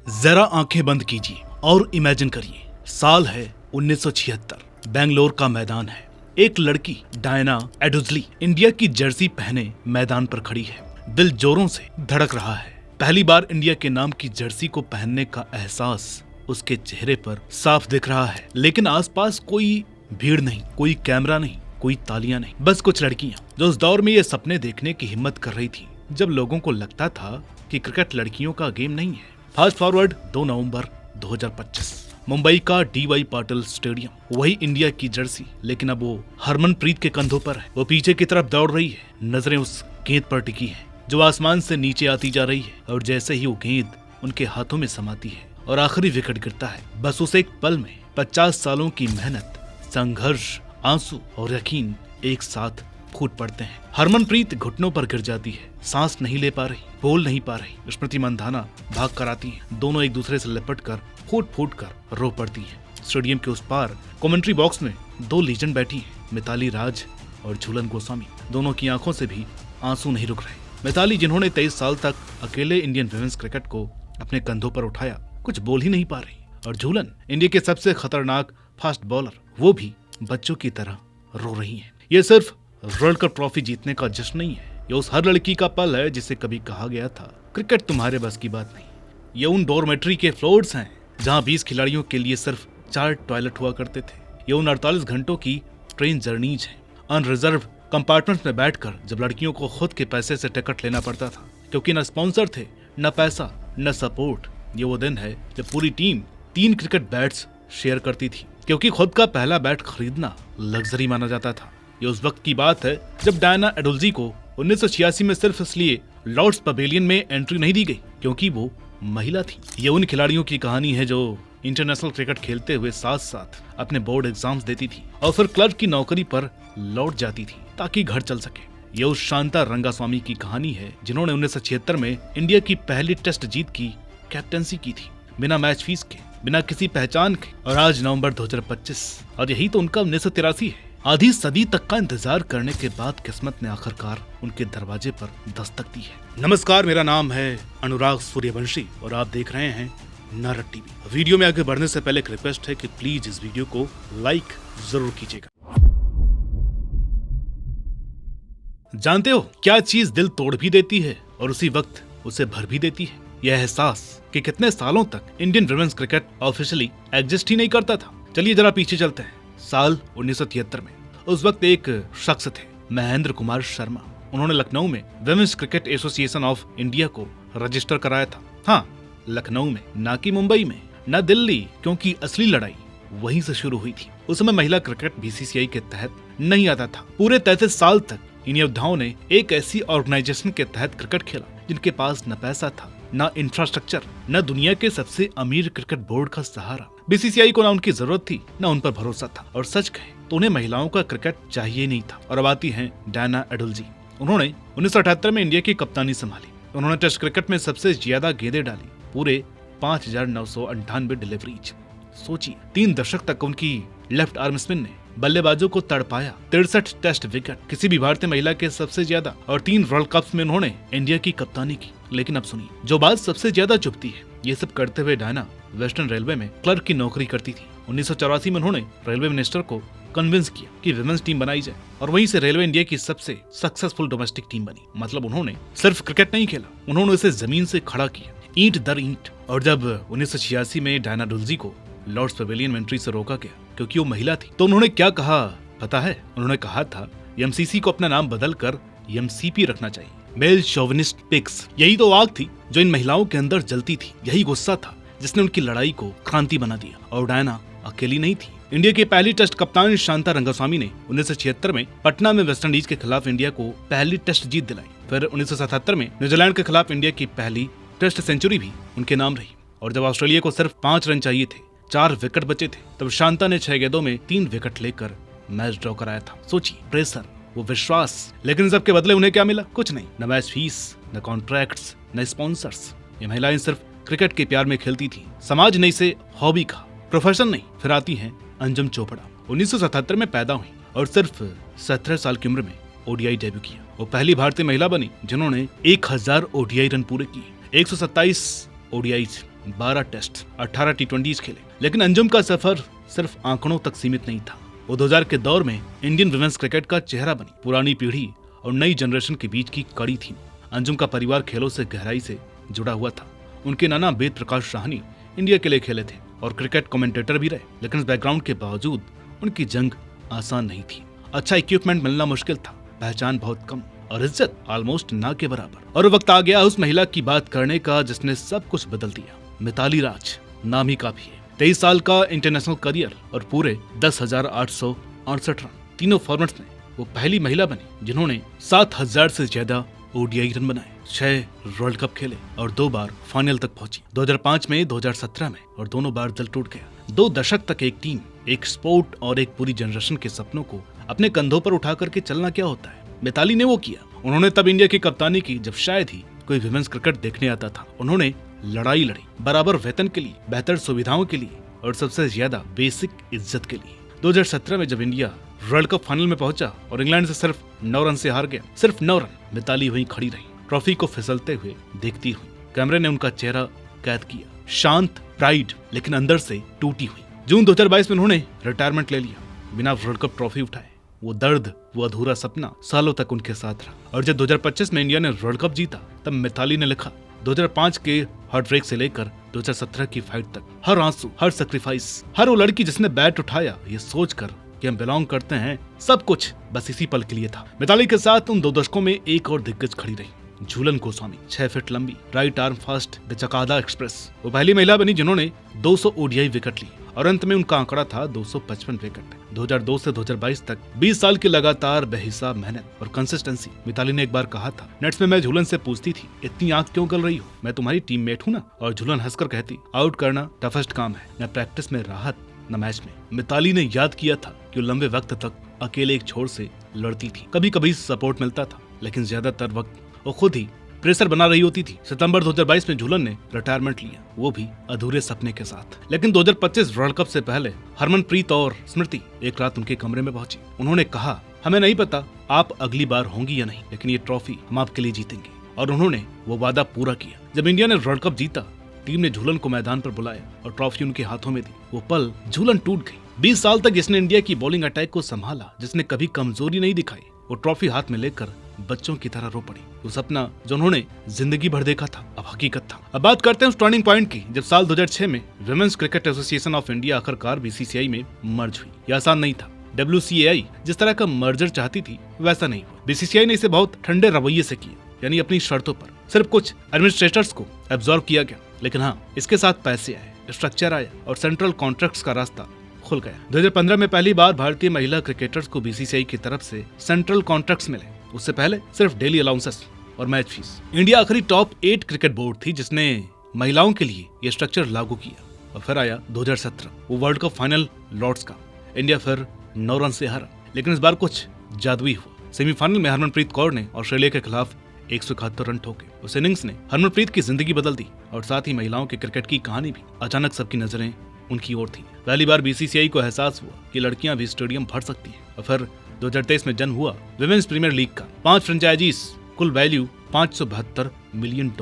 जरा आंखें बंद कीजिए और इमेजिन करिए, साल है 1976। बेंगलोर का मैदान है। एक लड़की डायना एडुजली इंडिया की जर्सी पहने मैदान पर खड़ी है। दिल जोरों से धड़क रहा है। पहली बार इंडिया के नाम की जर्सी को पहनने का एहसास उसके चेहरे पर साफ दिख रहा है। लेकिन आसपास कोई भीड़ नहीं, कोई कैमरा नहीं, कोई तालियां नहीं, बस कुछ लड़कियां जो उस दौर में ये सपने देखने की हिम्मत कर रही थी जब लोगों को लगता था कि क्रिकेट लड़कियों का गेम नहीं है। फास्ट फॉरवर्ड 2 नवंबर 2025, मुंबई का डीवाई पाटिल स्टेडियम। वही इंडिया की जर्सी, लेकिन अब वो हरमनप्रीत के कंधों पर है। वो पीछे की तरफ दौड़ रही है, नजरें उस गेंद पर टिकी है जो आसमान से नीचे आती जा रही है। और जैसे ही वो गेंद उनके हाथों में समाती है और आखिरी विकेट गिरता है, बस उस एक पल में 50 सालों की मेहनत, संघर्ष, आंसू और यकीन एक साथ फूट पड़ते हैं। हरमनप्रीत घुटनों पर गिर जाती है, सांस नहीं ले पा रही, बोल नहीं पा रही। स्मृति मंधाना भाग कर आती हैं। दोनों एक दूसरे से लिपट कर फूट फूट कर रो पड़ती हैं। स्टेडियम के उस पार कमेंट्री बॉक्स में 2 लीजेंड बैठी हैं, मिताली राज और झूलन गोस्वामी। दोनों की आंखों से भी आंसू नहीं रुक रहे। मिताली, जिन्होंने 23 साल तक अकेले इंडियन विमेंस क्रिकेट को अपने कंधों पर उठाया, कुछ बोल ही नहीं पा रही। और झूलन, इंडिया के सबसे खतरनाक फास्ट बॉलर, वो भी बच्चों की तरह रो रही हैं। ये सिर्फ वर्ल्ड कप ट्रॉफी जीतने का जश्न नहीं है, ये उस हर लड़की का पल है जिसे कभी कहा गया था क्रिकेट तुम्हारे बस की बात नहीं। ये उन डॉर्मेट्री के फ्लोर्स हैं जहां 20 खिलाड़ियों के लिए सिर्फ 4 टॉयलेट हुआ करते थे। ये उन 48 घंटों की ट्रेन जर्नीज हैं, अनरिजर्व कंपार्टमेंट में बैठकर जब लड़कियों को खुद के पैसे से टिकट लेना पड़ता था, क्योंकि न स्पॉन्सर थे, न पैसा, न सपोर्ट। ये वो दिन है जब पूरी टीम 3 क्रिकेट बैट्स शेयर करती थी, क्योंकि खुद का पहला बैट खरीदना लग्जरी माना जाता था। ये उस वक्त की बात है जब डायना एडुल्जी को 1986 में सिर्फ इसलिए लॉर्ड्स पवेलियन में एंट्री नहीं दी गई क्योंकि वो महिला थी। ये उन खिलाड़ियों की कहानी है जो इंटरनेशनल क्रिकेट खेलते हुए साथ साथ अपने बोर्ड एग्जाम्स देती थी और फिर क्लर्क की नौकरी पर लौट जाती थी ताकि घर चल सके। ये उस शांता रंगास्वामी की कहानी है जिन्होंने 1976 में इंडिया की पहली टेस्ट जीत की कैप्टेंसी की थी, बिना मैच फीस के, बिना किसी पहचान के। और आज नवंबर 2025, और यही तो उनका 1983 है। आधी सदी तक का इंतजार करने के बाद किस्मत ने आखिरकार उनके दरवाजे पर दस्तक दी है। नमस्कार, मेरा नाम है अनुराग सूर्यवंशी और आप देख रहे हैं नारद टीवी। वीडियो में आगे बढ़ने से पहले एक रिक्वेस्ट है कि प्लीज इस वीडियो को लाइक जरूर कीजिएगा। जानते हो क्या चीज दिल तोड़ भी देती है और उसी वक्त उसे भर भी देती है? यह एहसास कि कितने सालों तक Indian women's cricket officially exist ही नहीं करता था। चलिए जरा पीछे चलते हैं। साल 1973 में उस वक्त एक शख्स थे, महेंद्र कुमार शर्मा। उन्होंने लखनऊ में women's cricket association of India को रजिस्टर कराया था। हाँ, लखनऊ में, ना कि मुंबई में, ना दिल्ली, क्योंकि असली लड़ाई वहीं से शुरू हुई थी। उस समय महिला क्रिकेट बीसीसीआई के तहत नहीं आता था। पूरे 33 साल तक इन योद्धाओं ने एक ऐसी ऑर्गेनाइजेशन के तहत क्रिकेट खेला जिनके पास न पैसा था, न इंफ्रास्ट्रक्चर, न दुनिया के सबसे अमीर क्रिकेट बोर्ड का सहारा। बीसीसीआई को न उनकी जरूरत थी, न उन पर भरोसा था, और सच कहे तो उन्हें महिलाओं का क्रिकेट चाहिए नहीं था। और अब आती हैं डायना एडुल्जी। उन्होंने 1978 में इंडिया की कप्तानी संभाली। उन्होंने टेस्ट क्रिकेट में सबसे ज्यादा गेंदें डाली, पूरे 5,998 डिलीवरीज। सोचिए, 3 दशक तक उनकी लेफ्ट आर्म स्पिन ने बल्लेबाजों को तड़पाया। 63 टेस्ट विकेट, किसी भी भारतीय महिला के सबसे ज्यादा, और 3 वर्ल्ड कप्स में उन्होंने इंडिया की कप्तानी की। लेकिन अब सुनिए, जो बात सबसे ज्यादा चुभती है, ये सब करते हुए डायना वेस्टर्न रेलवे में क्लर्क की नौकरी करती थी। 1984 में उन्होंने रेलवे मिनिस्टर को कन्विंस किया कि विमेंस टीम बनाई जाए, और वहीं से रेलवे इंडिया की सबसे सक्सेसफुल डोमेस्टिक टीम बनी। मतलब उन्होंने सिर्फ क्रिकेट नहीं खेला, उन्होंने इसे जमीन से खड़ा किया, ईंट दर ईंट। और जब 1986 में डायना एडुल्जी को लॉर्ड्स पवेलियन में एंट्री से रोका गया क्योंकि वो महिला थी, तो उन्होंने क्या कहा पता है? उन्होंने कहा था एमसीसी को अपना नाम बदलकर एमसीपी रखना चाहिए, मेल शोविनिस्ट पिग्स। यही तो आग थी जो इन महिलाओं के अंदर जलती थी, यही गुस्सा था जिसने उनकी लड़ाई को क्रांति बना दिया। और डायना अकेली नहीं थी। इंडिया की पहली टेस्ट कप्तान शांता रंगास्वामी ने 1976 में पटना में वेस्टइंडीज के खिलाफ इंडिया को पहली टेस्ट जीत दिलाई। फिर 1977 में न्यूजीलैंड के खिलाफ इंडिया की पहली टेस्ट सेंचुरी भी उनके नाम रही। और जब ऑस्ट्रेलिया को सिर्फ 5 रन चाहिए थे, 4 विकेट बचे थे, तब शांता ने 6 गेंदों में 3 विकेट लेकर मैच ड्रॉ कराया था। सोचिए, प्रेशर, वो विश्वास, लेकिन सबके बदले उन्हें क्या मिला? कुछ नहीं, न मैच फीस, न कॉन्ट्रैक्ट्स, न स्पॉन्सर्स। ये महिलाएं सिर्फ क्रिकेट के प्यार में खेलती थी, समाज ने इसे हॉबी कहा, प्रोफेशन नहीं। फिर आती हैं अंजुम चोपड़ा। 1977 में पैदा हुई और सिर्फ 17 साल की उम्र में ओडीआई डेब्यू किया। वो पहली भारतीय महिला बनी जिन्होंने 1000 ओडीआई रन पूरे किए, 127 ओडीआई 12 टेस्ट, 18 टी20 खेले, लेकिन अंजुम का सफर सिर्फ आंकड़ों तक सीमित नहीं था। वो 2000 के दौर में इंडियन विमेंस क्रिकेट का चेहरा बनी, पुरानी पीढ़ी और नई जनरेशन के बीच की कड़ी थी। अंजुम का परिवार खेलों से गहराई से जुड़ा हुआ था। उनके नाना वेद प्रकाश साहनी इंडिया के लिए खेले थे और क्रिकेट कमेंटेटर भी रहे, लेकिन इस बैकग्राउंड के बावजूद उनकी जंग आसान नहीं थी। अच्छा इक्विपमेंट मिलना मुश्किल था, पहचान बहुत कम और इज्जत ऑलमोस्ट ना के बराबर। और वक्त आ गया उस महिला की बात करने का जिसने सब कुछ बदल दिया। मिताली राज नाम ही काफी है। 23 साल का इंटरनेशनल करियर और पूरे 10,868 रन तीनों फॉर्मेट्स में वो पहली महिला बनी जिन्होंने 7,000 से ज्यादा ओडीआई रन बनाए, 6 वर्ल्ड कप खेले और 2 बार फाइनल तक पहुंची। 2005 में, 2017 में और दोनों बार दिल टूट गया। 2 दशक तक एक टीम, एक स्पोर्ट और एक पूरी जनरेशन के सपनों को अपने कंधों पर उठा करके चलना क्या होता है, मिताली ने वो किया। उन्होंने तब इंडिया की कप्तानी की जब शायद ही कोई विमेंस क्रिकेट देखने आता था। उन्होंने लड़ाई लड़ी, बराबर वेतन के लिए, बेहतर सुविधाओं के लिए और सबसे ज्यादा बेसिक इज्जत के लिए। 2017 में जब इंडिया वर्ल्ड कप फाइनल में पहुंचा और इंग्लैंड से सिर्फ 9 रन से हार गया, सिर्फ 9 रन, मिताली वहीं खड़ी रही, ट्रॉफी को फिसलते हुए देखती हुई। कैमरे ने उनका चेहरा कैद किया, शांत, प्राइड, लेकिन अंदर से टूटी हुई। जून 2022 में उन्होंने रिटायरमेंट ले लिया, बिना वर्ल्ड कप ट्रॉफी उठाए। वो दर्द, वो अधूरा सपना सालों तक उनके साथ रहा। और जब 2025 में इंडिया ने वर्ल्ड कप जीता, तब मिताली ने लिखा, 2005 के हार्ट ब्रेक से लेकर 2017 की फाइट तक, हर आंसू, हर सैक्रिफाइस, हर वो लड़की जिसने बैट उठाया ये सोचकर कि हम बिलोंग करते हैं, सब कुछ बस इसी पल के लिए था। मिताली के साथ उन 2 दशकों में एक और दिग्गज खड़ी रही, झूलन गोस्वामी, 6 फीट लंबी, right arm fast, the Chakda Express. वो पहली महिला बनी जिन्होंने 200 ओडीआई विकेट ली और अंत में उनका आंकड़ा था 255 विकेट। 2002 से 2022 तक 20 साल की लगातार बेहिसाब मेहनत और कंसिस्टेंसी। मिताली ने एक बार कहा था, नेट्स में मैं झूलन से पूछती थी, इतनी आंख क्यों गल रही हो, मैं तुम्हारी टीममेट हूँ ना। और झूलन हंसकर कहती, आउट करना टफेस्ट काम है, न प्रैक्टिस में राहत न मैच में। मिताली ने याद किया था कि वो लंबे वक्त तक अकेले एक छोर से लड़ती थी। कभी कभी सपोर्ट मिलता था, लेकिन ज्यादातर वक्त वो खुद ही प्रेशर बना रही होती थी। सितंबर 2022 में झूलन ने रिटायरमेंट लिया, वो भी अधूरे सपने के साथ। लेकिन 2025 वर्ल्ड कप से पहले हरमनप्रीत और स्मृति एक रात उनके कमरे में पहुंची। उन्होंने कहा, हमें नहीं पता आप अगली बार होंगी या नहीं, लेकिन ये ट्रॉफी हम आपके लिए जीतेंगे। और उन्होंने वो वादा पूरा किया। जब इंडिया ने वर्ल्ड कप जीता, टीम ने झूलन को मैदान पर बुलाया और ट्रॉफी उनके हाथों में दी। वो पल झूलन टूट गई। 20 साल तक जिसने इंडिया की बॉलिंग अटैक को संभाला, जिसने कभी कमजोरी नहीं दिखाई, वो ट्रॉफी हाथ में लेकर बच्चों की तरह रो पड़ी। वो सपना जो उन्होंने जिंदगी भर देखा था, अब हकीकत था। अब बात करते हैं उस टर्निंग पॉइंट की, जब साल 2006 में women's cricket association of India आखिरकार बीसीसीआई में मर्ज हुई। यह आसान नहीं था। WCAI जिस तरह का मर्जर चाहती थी वैसा नहीं हुआ। बीसीसीआई ने इसे बहुत ठंडे रवैये से किया, यानी अपनी शर्तों पर। सिर्फ कुछ एडमिनिस्ट्रेटर्स को एब्जॉर्ब किया गया, लेकिन हाँ, इसके साथ पैसे आए, स्ट्रक्चर आया और सेंट्रल कॉन्ट्रैक्ट्स का रास्ता खुल गया। 2015 में पहली बार भारतीय महिला क्रिकेटर्स को बीसीसीआई की तरफ से सेंट्रल कॉन्ट्रैक्ट्स मिले। उससे पहले सिर्फ डेली अलाउंसेस और मैच फीस। इंडिया आखिरी टॉप 8 क्रिकेट बोर्ड थी जिसने महिलाओं के लिए ये स्ट्रक्चर लागू किया। और फिर आया 2017, वो वर्ल्ड कप फाइनल लॉर्ड्स का। इंडिया फिर 9 रन से हारा, लेकिन इस बार कुछ जादुई हुआ। सेमीफाइनल में हरमनप्रीत कौर ने ऑस्ट्रेलिया के खिलाफ 171 रन ठोके। उस इनिंग्स ने हरमनप्रीत की जिंदगी बदल दी और साथ ही महिलाओं के क्रिकेट की कहानी भी। अचानक सबकी नजरें उनकी ओर थी। पहली बार बीसीसीआई को एहसास हुआ कि लड़कियां भी स्टेडियम भर सकती हैं। और फिर 2023 में जन्म हुआ विमेंस प्रीमियर लीग का। 5 फ्रेंचाइजीज, कुल value $572 million,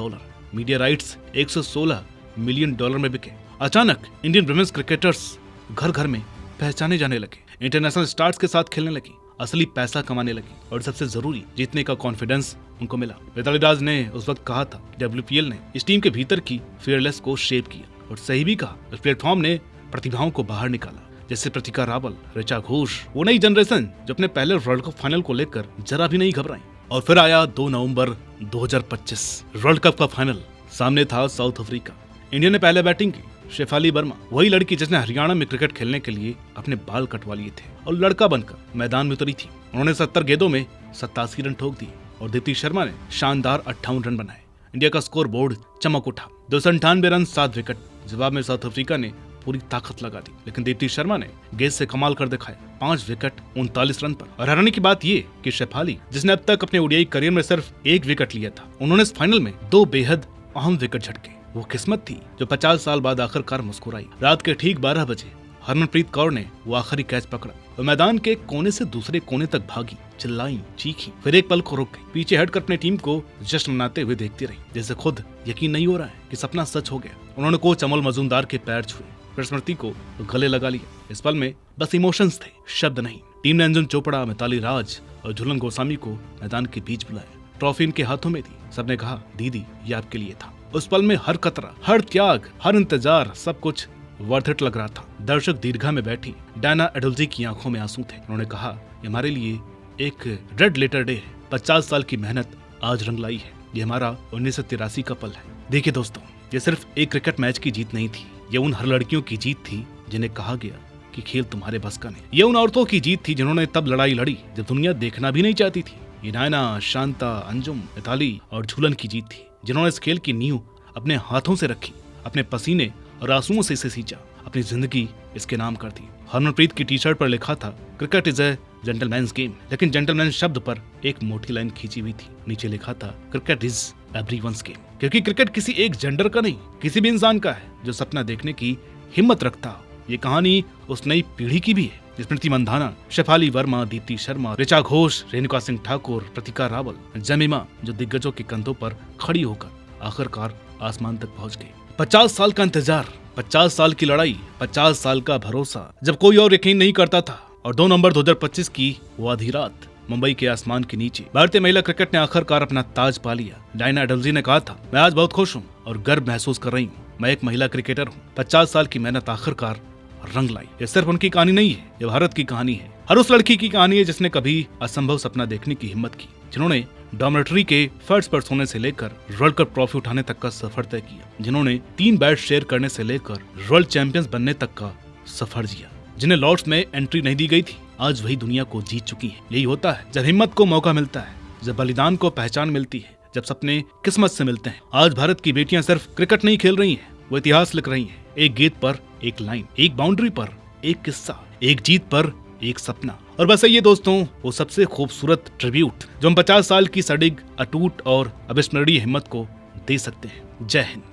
media rights $116 million में बिके। अचानक इंडियन विमेंस क्रिकेटर्स घर घर में पहचाने जाने लगे, इंटरनेशनल स्टार्स के साथ खेलने लगी, असली पैसा कमाने लगी और सबसे जरूरी जीतने का कॉन्फिडेंस उनको मिला। मिताली राज ने उस वक्त कहा था, WPL ने इस टीम के भीतर की फेयरलेस को शेप किया और सही भी कहा। इस प्लेटफॉर्म ने प्रतिभाओं को बाहर निकाला, जैसे प्रतिका रावल, ऋचा घोष, वो नई जनरेशन जो अपने पहले वर्ल्ड कप फाइनल को लेकर जरा भी नहीं घबराई। और फिर आया 2 नवंबर 2025, वर्ल्ड कप का फाइनल। सामने था साउथ अफ्रीका। इंडिया ने पहले बैटिंग की। शेफाली वर्मा, वही लड़की जिसने हरियाणा में क्रिकेट खेलने के लिए अपने बाल कटवा लिए थे और लड़का बनकर मैदान में उतरी थी। उन्होंने 70 गेंदों में 87 रन ठोक दिए और दीप्ति शर्मा ने शानदार 58 रन बनाए। इंडिया का स्कोर बोर्ड चमक उठा, 298 रन, 7 विकेट। जवाब में साउथ अफ्रीका ने पूरी ताकत लगा दी, लेकिन दीप्ति शर्मा ने गेंद से कमाल कर दिखाया, 5 विकेट 39 रन पर। और हैरानी की बात ये कि शेफाली, जिसने अब तक अपने ओडीआई करियर में सिर्फ 1 विकेट लिया था, उन्होंने इस फाइनल में 2 बेहद अहम विकेट झटके। वो किस्मत थी जो 50 साल बाद आखिरकार मुस्कुराई। रात के ठीक 12 बजे हरमनप्रीत कौर ने वो आखिरी कैच पकड़ा। वो मैदान के कोने से दूसरे कोने तक भागी, चिल्लाई, चीखी, फिर एक पल को रुक गई। पीछे हटकर अपनी टीम को जश्न मनाते हुए देखती रही, जैसे खुद यकीन नहीं हो रहा है कि सपना सच हो गया। उन्होंने कोच अमोल मजूमदार के पैर छुए, फिर स्मृति को गले लगा लिया। इस पल में बस इमोशंस थे, शब्द नहीं। टीम ने अंजुम चोपड़ा, मिताली राज और झूलन गोस्वामी को मैदान के बीच बुलाया। ट्रॉफी इनके हाथों में थी। सबने कहा, दीदी ये आपके लिए था। उस पल में हर कतरा, हर त्याग, हर इंतजार, सब कुछ वर्थ इट लग रहा था। दर्शक दीर्घा में बैठी डायना एडुल्जी की आंखों में आंसू थे। उन्होंने कहा, ये हमारे लिए एक रेड लेटर डे है। 50 साल की मेहनत आज रंग लाई है। ये हमारा 1983 का पल है। देखिए दोस्तों, ये सिर्फ एक क्रिकेट मैच की जीत नहीं थी, ये उन हर लड़कियों की जीत थी जिन्हें कहा गया कि खेल तुम्हारे बस का नहीं। ये उन औरतों की जीत थी जिन्होंने तब लड़ाई लड़ी जब दुनिया देखना भी नहीं चाहती थी। ये डायना, शांता, अंजुम, मिताली और झूलन की जीत थी, जिन्होंने इस खेल की नींव अपने हाथों से रखी, अपने पसीने और आंसुओं से इसे सींचा, अपनी जिंदगी इसके नाम कर दी। हरमनप्रीत की टी शर्ट पर लिखा था, cricket is a gentleman's game, लेकिन जेंटलमैन शब्द पर एक मोटी लाइन खींची हुई थी। नीचे लिखा था, क्रिकेट इज एवरीवन्स गेम, क्योंकि क्रिकेट किसी एक जेंडर का नहीं, किसी भी इंसान का है जो सपना देखने की हिम्मत रखता हो। ये कहानी उस नई पीढ़ी की भी है स्मृति मंधाना, शेफाली वर्मा, दीप्ति शर्मा, ऋचा घोष, रेणुका सिंह ठाकुर, प्रतिका रावल, जमीमा, जो दिग्गजों के कंधों पर खड़ी होकर आखिरकार आसमान तक पहुंच गई। 50 साल का इंतजार, 50 साल की लड़ाई, 50 साल का भरोसा, जब कोई और यकीन नहीं करता था। और 2 नवंबर 2025 की वो आधी रात मुंबई के आसमान के नीचे भारतीय महिला क्रिकेट ने आखिरकार अपना ताज पा लिया। डायना एडुल्जी ने कहा था, मैं आज बहुत खुश हूँ और गर्व महसूस कर रही हूँ। मैं एक महिला क्रिकेटर हूँ। 50 साल की मेहनत आखिरकार रंग लाई। ये सिर्फ उनकी कहानी नहीं है, ये भारत की कहानी है। हर उस लड़की की कहानी है जिसने कभी असंभव सपना देखने की हिम्मत की, जिन्होंने डॉर्मेटरी के फर्श पर सोने से लेकर वर्ल्ड कप ट्रॉफी उठाने तक का सफर तय किया, जिन्होंने 3 बैट शेयर करने से लेकर वर्ल्ड चैंपियंस बनने तक का सफर जिया, जिन्हें लॉर्ड्स में एंट्री नहीं दी गई थी, आज वही दुनिया को जीत चुकी है। यही होता है जब हिम्मत को मौका मिलता है, जब बलिदान को पहचान मिलती है, जब सपने किस्मत से मिलते हैं। आज भारत की बेटियां सिर्फ क्रिकेट नहीं खेल रही हैं, वो इतिहास लिख रही हैं। एक गेंद पर एक लाइन, एक बाउंड्री पर एक किस्सा, एक जीत पर एक सपना। और बस ये दोस्तों, वो सबसे खूबसूरत ट्रिब्यूट जो हम 50 साल की सडिग, अटूट और अविस्मरणीय हिम्मत को दे सकते हैं। जय हिंद।